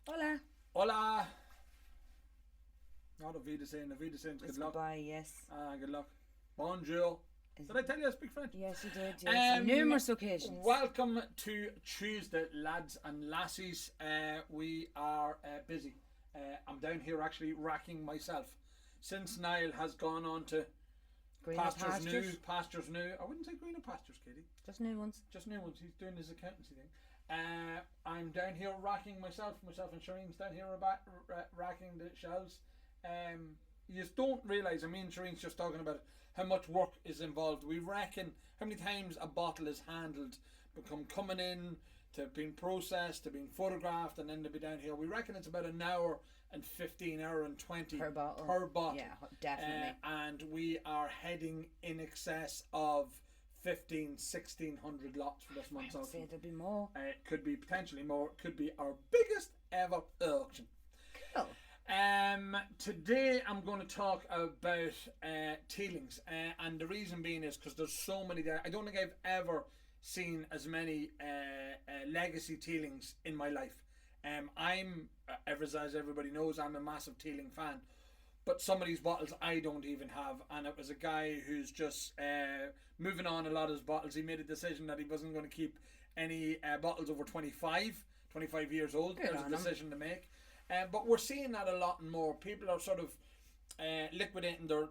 Hola. Hola. Not a Wiedersehen. A Wiedersehen's good luck. Goodbye, yes. Good luck. Bonjour. Did I tell you I speak French? Yes, you did, yes. On numerous occasions. Welcome to Tuesday, lads and lassies. We are busy. I'm down here actually racking myself. Since Niall has gone on to Greener pastures new. I wouldn't say greener pastures, Katie. Just new ones. Just new ones. He's doing his accountancy thing. I'm down here racking myself and Shireen's down here racking the shelves. You just don't realise, Shireen's just talking about it, how much work is involved. We reckon how many times a bottle is handled, coming in, to being processed, to being photographed, and then to be down here. We reckon it's about an hour and 15, hour and 20 per bottle. Yeah, definitely. And we are heading in excess of 1,600 lots for this month's auction. There'll be more. It could be potentially more. It could be our biggest ever auction. Cool. Today I'm going to talk about Teelings, and the reason being is because there's so many there. I don't think I've ever seen as many legacy Teelings in my life. As everybody knows, I'm a massive Teeling fan, but some of these bottles I don't even have, and it was a guy who's just moving on a lot of his bottles. He made a decision that he wasn't going to keep any bottles over 25 years old. There's a decision to make. But we're seeing that a lot and more. People are sort of liquidating their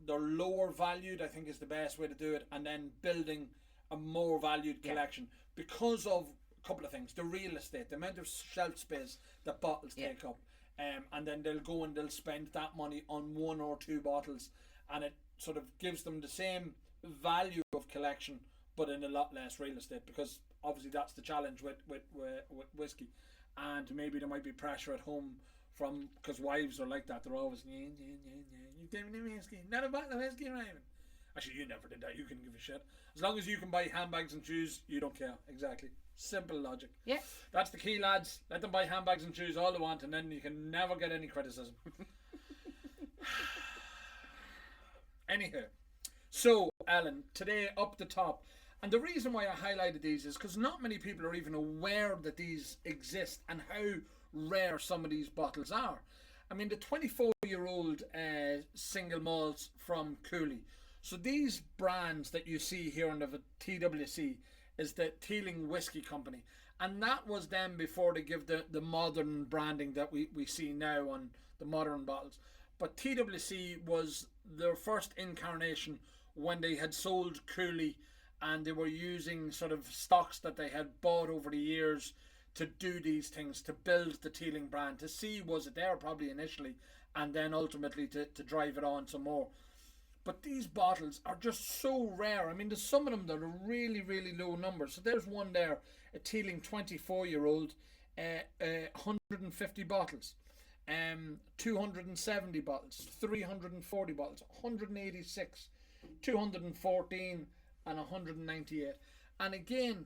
lower valued, I think is the best way to do it, and then building a more valued collection because of a couple of things. The real estate, the amount of shelf space that bottles take up. And then they'll go and they'll spend that money on one or two bottles, and it sort of gives them the same value of collection but in a lot less real estate, because obviously that's the challenge with whiskey. And maybe there might be pressure at home from, because wives are like that, they're always you've given me whiskey, not a bottle of whiskey, Raven. Actually, you never did that. You couldn't give a shit. As long as you can buy handbags and shoes, you don't care. Exactly. Simple logic. Yeah. That's the key, lads. Let them buy handbags and shoes all they want, and then you can never get any criticism. Anyhow, so Ellen, today up the top, and the reason why I highlighted these is because not many people are even aware that these exist and how rare some of these bottles are. The 24-year-old single malts from Cooley. So these brands that you see here under the TWC is the Teeling Whiskey Company, and that was them before they give the modern branding that we see now on the modern bottles. But TWC was their first incarnation when they had sold Cooley, and they were using sort of stocks that they had bought over the years to do these things, to build the Teeling brand, to see was it there probably initially, and then ultimately to drive it on some more. But these bottles are just so rare. there's some of them that are really, really low numbers. So there's one there, a Teeling 24-year-old, 150 bottles, 270 bottles, 340 bottles, 186, 214, and 198. And again,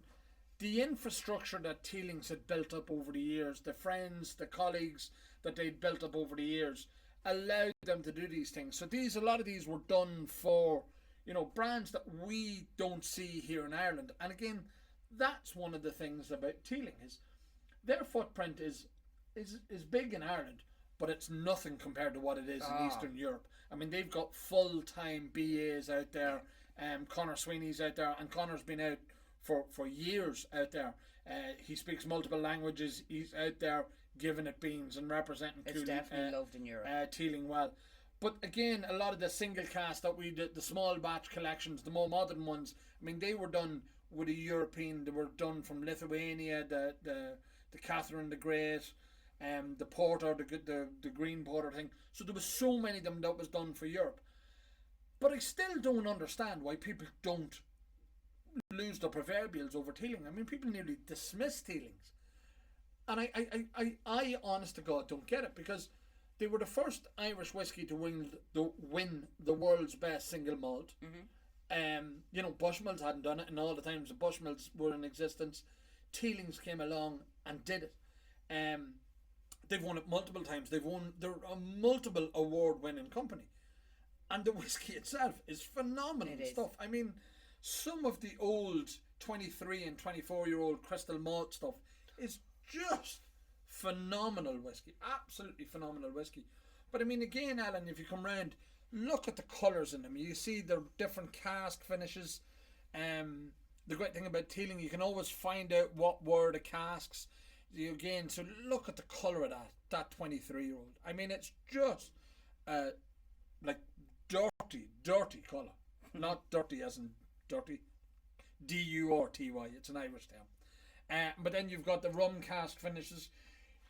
the infrastructure that Teelings had built up over the years, the friends, the colleagues that they'd built up over the years, allowed them to do these things. So a lot of these were done for, brands that we don't see here in Ireland. And again, that's one of the things about Teeling, is their footprint is big in Ireland, but it's nothing compared to what it is in Eastern Europe. They've got full-time BAs out there. Conor Sweeney's out there, and Conor's been out for years out there. He speaks multiple languages. He's out there giving it beans and representing It's definitely loved in Europe. Teeling well. But again, a lot of the single cast that we did, the small batch collections, the more modern ones, they were done with a European. They were done from Lithuania, the Catherine the Great, the porter, the green porter thing. So there was so many of them that was done for Europe. But I still don't understand why people don't lose their proverbials over Teeling. People nearly dismiss Teelings. And I honest to God, don't get it, because they were the first Irish whiskey to win the world's best single malt. Mm-hmm. Bushmills hadn't done it, and all the times the Bushmills were in existence, Teelings came along and did it. They've won it multiple times. They're a multiple award-winning company. And the whiskey itself is phenomenal stuff. Some of the old 23 and 24-year-old crystal malt stuff is just phenomenal whiskey, absolutely phenomenal whiskey. But I mean, again, Alan, if you come round, look at the colours in them. You see the different cask finishes. The great thing about Teeling, you can always find out what were the casks. Again, so look at the colour of that 23-year-old. I mean, it's just like dirty colour. Not dirty as in dirty. D-U-R-T-Y. It's an Irish term. But then you've got the rum cask finishes.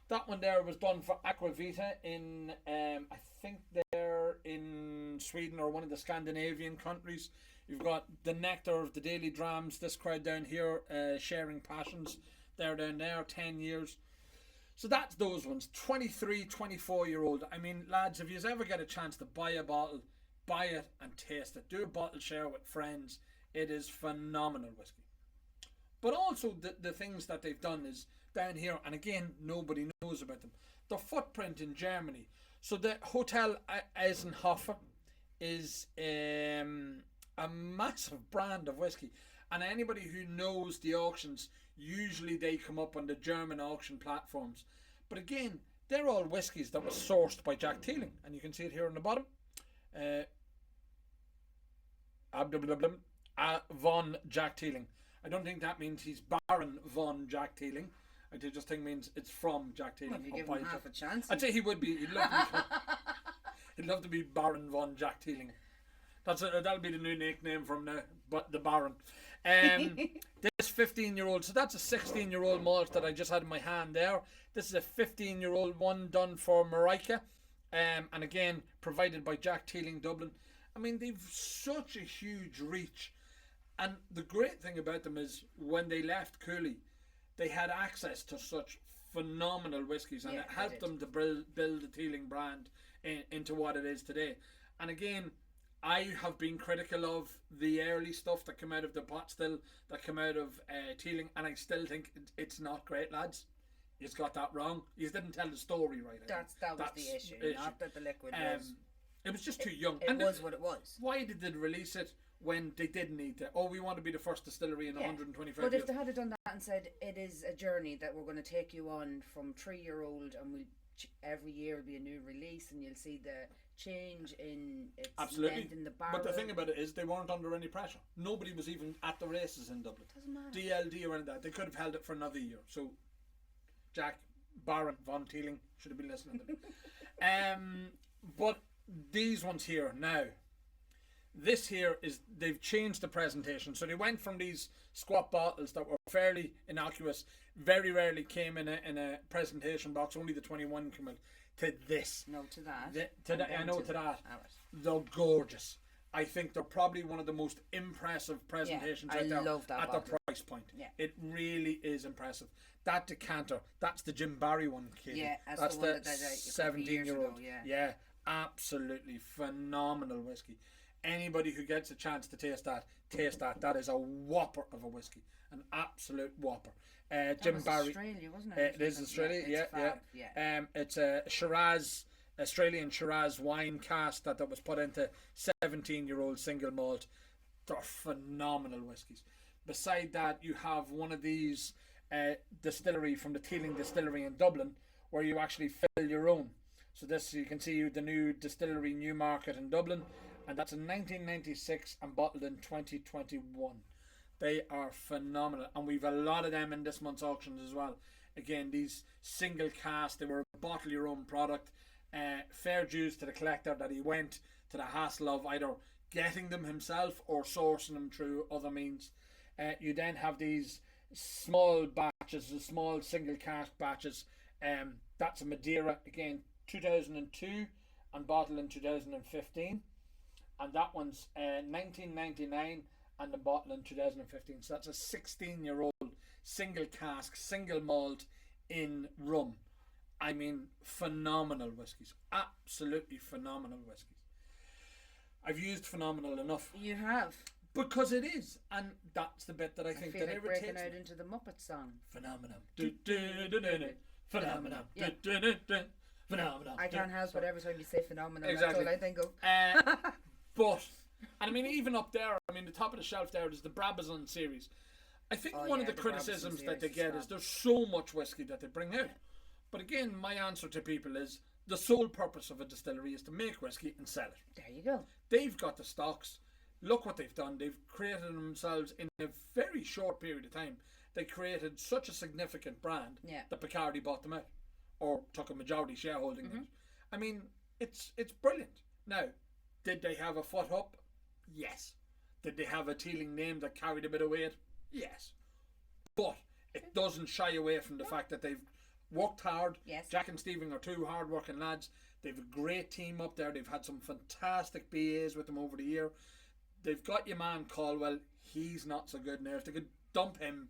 That one there was done for Aquavita in, I think they're in Sweden or one of the Scandinavian countries. You've got the Nectar of the Daily Drams, this crowd down here, Sharing Passions. They're down there, 10 years. So that's those ones, 23, 24-year-old. I mean, lads, if you ever get a chance to buy a bottle, buy it and taste it. Do a bottle share with friends. It is phenomenal whiskey. But also the things that they've done is down here, and again, nobody knows about them. The footprint in Germany. So the Hotel Eisenhofer is a massive brand of whiskey. And anybody who knows the auctions, usually they come up on the German auction platforms. But again, they're all whiskies that were sourced by Jack Teeling. And you can see it here on the bottom. Von Jack Teeling. I don't think that means he's Baron von Jack Teeling. I just think it means it's from Jack Teeling. Well, if you give him half a chance. I'd say he would be. He'd love to be Baron von Jack Teeling. That'll be the new nickname from now, but the Baron. This 15-year-old, so that's a 16-year-old malt that I just had in my hand there. This is a 15-year-old one done for Marica, and again provided by Jack Teeling Dublin. I mean, they've such a huge reach, and the great thing about them is when they left Cooley, they had access to such phenomenal whiskies, and it helped them to build the Teeling brand into what it is today. And again, I have been critical of the early stuff that came out of the pot still, that came out of Teeling, and I still think it's not great, lads. You've got that wrong. You didn't tell the story right. That was the issue, not that the liquid was. It was just too young. It was what it was. Why did they release it when they didn't need to? Oh, we want to be the first distillery in 125 But years. if they had done that and said, it is a journey that we're going to take you on from 3-year-old, and every year will be a new release, and you'll see the change in its length in the barrel. But the thing about it is they weren't under any pressure. Nobody was even at the races in Dublin. Doesn't matter. DLD or anything like that. They could have held it for another year. So Jack, Baron von Teeling should have been listening to them. But these ones here now, this here is, they've changed the presentation. So they went from these squat bottles that were fairly innocuous, very rarely came in a presentation box, only the 21 came out, to this. No, to that. To that. They're gorgeous. I think they're probably one of the most impressive presentations out there at the price point. Yeah. It really is impressive. That decanter, that's the Jim Barry one, Katie. Yeah, that's the, the 17-year-old. Yeah, absolutely phenomenal whiskey. Anybody who gets a chance to taste that. That is a whopper of a whiskey, an absolute whopper. Jim Barry. Australia, wasn't it? It is Australia. Yeah. It's a Shiraz, Australian Shiraz wine cask that was put into 17-year-old single malt. They're phenomenal whiskies. Beside that, you have one of these distillery from the Teeling Distillery in Dublin, where you actually fill your own. So this, you can see the new distillery, Newmarket in Dublin, and that's in 1996 and bottled in 2021. They are phenomenal, and we've a lot of them in this month's auctions as well. Again, these single cask, they were a bottle your own product. Fair dues to the collector that he went to the hassle of either getting them himself or sourcing them through other means. You then have these small batches, the small single cask batches. That's a Madeira, again 2002 and bottled in 2015, and that one's 1999 and the bottle in 2015. So that's a 16-year-old single cask, single malt in rum. I mean, phenomenal whiskies. Absolutely phenomenal whiskies. I've used phenomenal enough. You have. Because it is. And that's the bit that I think feel that like irritates breaking me. out into the Muppet song. Phenomenal. Phenomenal. Yeah. Phenomenal. I can't help but every time you say phenomenal, Exactly. that's all I think of. But, and I mean, even up there, I mean, the top of the shelf there is the Brabazon series. I think one of the criticisms that they get is there's so much whiskey that they bring out. But again, my answer to people is the sole purpose of a distillery is to make whiskey and sell it. There you go. They've got the stocks. Look what they've done. They've created themselves in a very short period of time. They created such a significant brand that Bacardi bought them out or took a majority shareholding in it. I mean, it's brilliant. Now, did they have a foot up? Yes. Did they have a Teeling name that carried a bit of weight? Yes. But it doesn't shy away from the fact that they've worked hard. Yes. Jack and Stephen are two hard-working lads. They've a great team up there. They've had some fantastic BAs with them over the year. They've got your man Caldwell. He's not so good now. If they could dump him,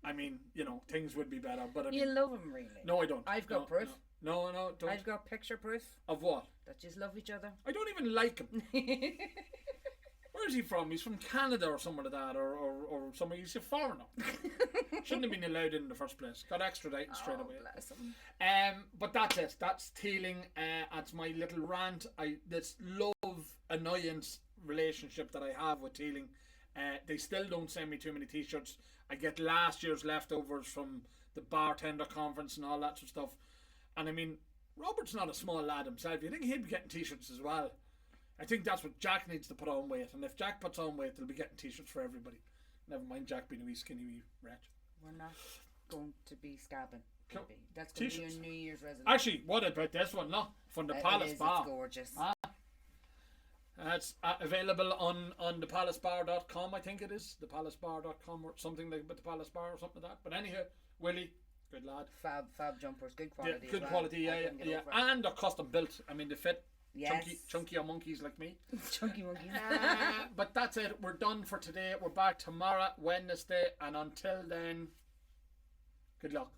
I mean, you know, things would be better. But I mean, you love him, really? No, I don't. I've got proof. No, don't. I've got picture proof. Of what? That you love each other. I don't even like him. Where is he from? He's from Canada or somewhere like that, or somewhere. He's a foreigner. Shouldn't have been allowed in the first place. Got extradited straight away. Bless him. But that's it. That's Teeling. That's my little rant. This love annoyance relationship that I have with Teeling. They still don't send me too many t-shirts. I get last year's leftovers from the bartender conference and all that sort of stuff. And I mean, Robert's not a small lad himself. You think he'd be getting t-shirts as well? I think that's what Jack needs to put on weight. And if Jack puts on weight, they'll be getting t-shirts for everybody. Never mind Jack being a wee skinny wee wretch. We're not going to be scabbing. Maybe. That's going to be your New Year's resolution. Actually, what about this one? No, from the Palace Bar. It's gorgeous. It's available on thepalacebar.com, I think it is. Thepalacebar.com or something like the Palace Bar or something like that. But anyhow, Willie, good lad. Fab jumpers, good quality. Yeah, good quality, yeah. And they're custom built. I mean, they fit chunky monkeys like me. Chunky monkeys. But that's it. We're done for today. We're back tomorrow, Wednesday. And until then, good luck.